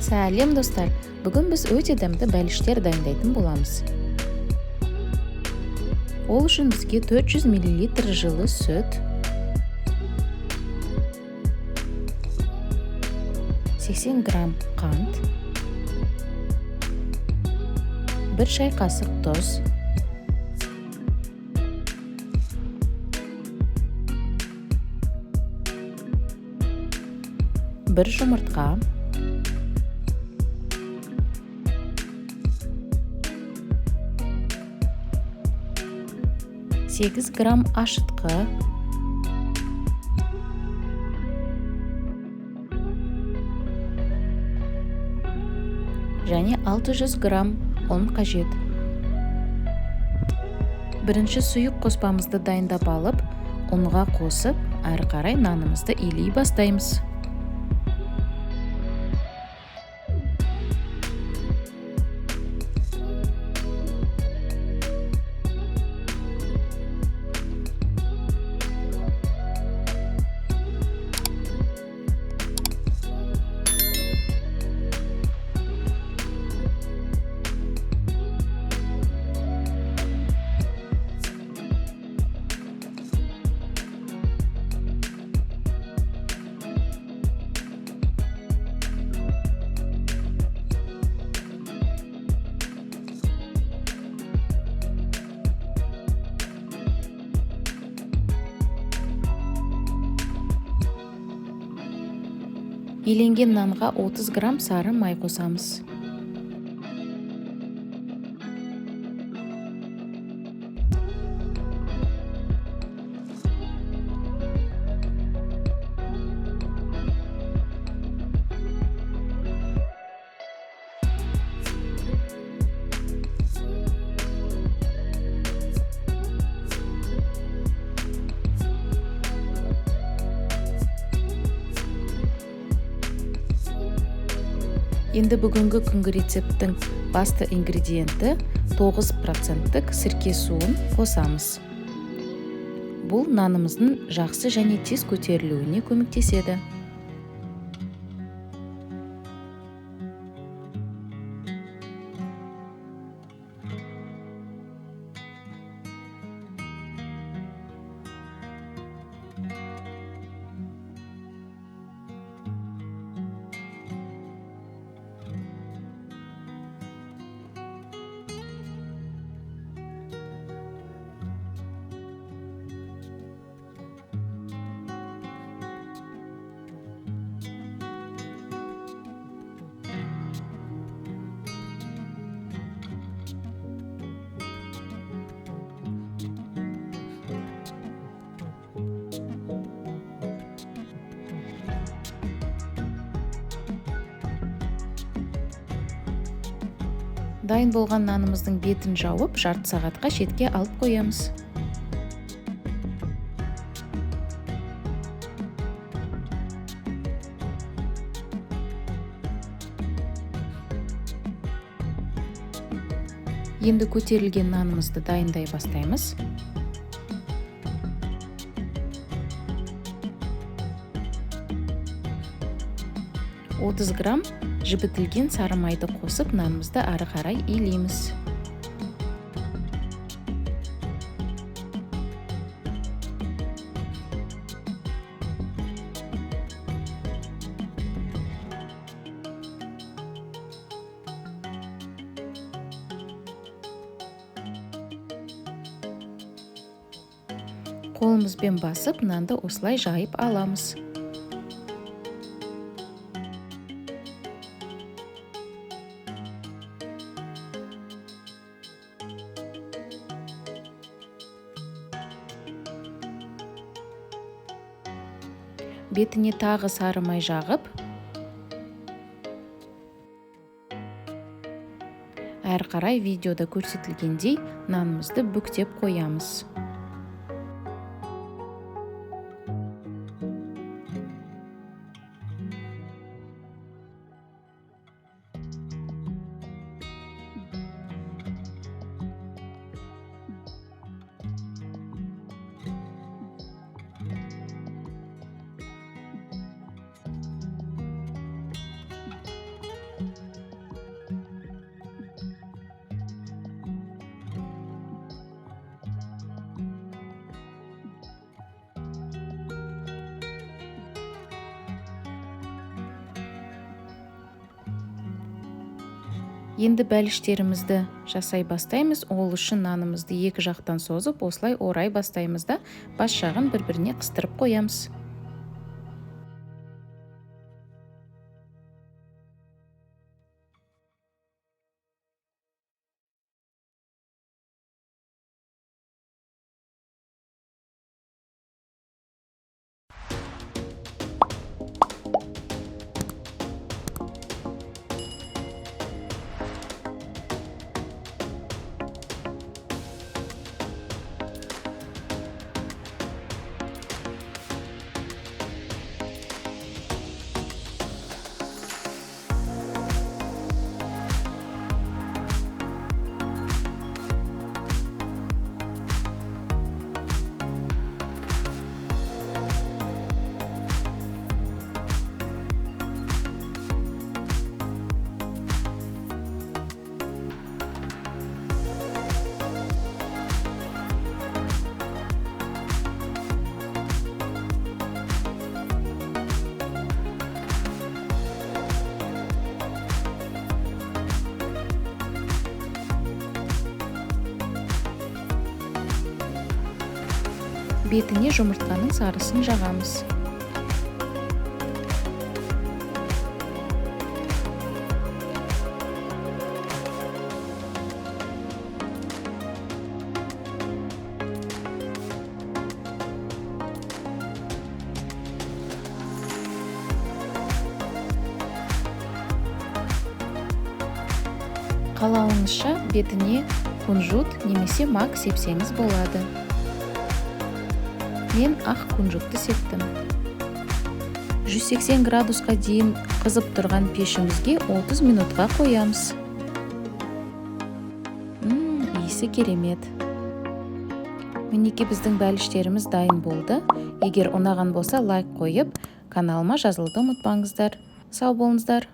Сәлем достар, бүгін біз өте дәмді бәліштер дайындайтын боламыз. Ол үшін бізге 400 мл жылы сүт, 80 грамм қант, 1 шай қасық тұз, 1 жұмыртқа, 8 грамм ашытқы, және 600 грамм ұн қажет. Бірінші сұйық қоспамызды дайындап алып, ұнға қосып, әрі қарай нанымызды илей бастаймыз. Иленген нанға 30 грамм сары май қосамыз. Енді бүгінгі күнгі рецепттің басты ингредиенті 9% сірке суын қосамыз. Бұл нанымыздың жақсы және тез көтерілуіне көмектеседі. Дайын болған нанымыздың бетін жауып, жарты сағатқа шетке алып қоямыз. Енді көтерілген нанымызды дайындай бастаймыз. Отыз грамм жібітілген сары майды қосып, нанымызды ары қарай илейміз. Қолымызбен басып, нанды осылай жайып аламыз. Бетіне тағы сары май жағып, әрі қарай видеода көрсетілгендей нанымызды бүктеп қоямыз. Енді бәліштерімізді жасай бастаймыз. Ол үшін нанымызды екі жақтан созып, осылай орай бастаймыз да бас жағын бір-біріне қыстырып қоямыз. Бетіне жұмыртқаның сарысын жағамыз. Қалауыңызша бетіне кунжут немесе мак сепсеңіз болады. Мен ақ кунжутты септім. 180 градусқа дейін қызып тұрған пешімізге 30 минутқа қоямыз. Иісі керемет. Мінеки біздің бәліштеріміз дайын болды. Егер ұнаған болса лайк қойып, каналыма жазылуды ұмытпаңыздар. Сау болыңыздар.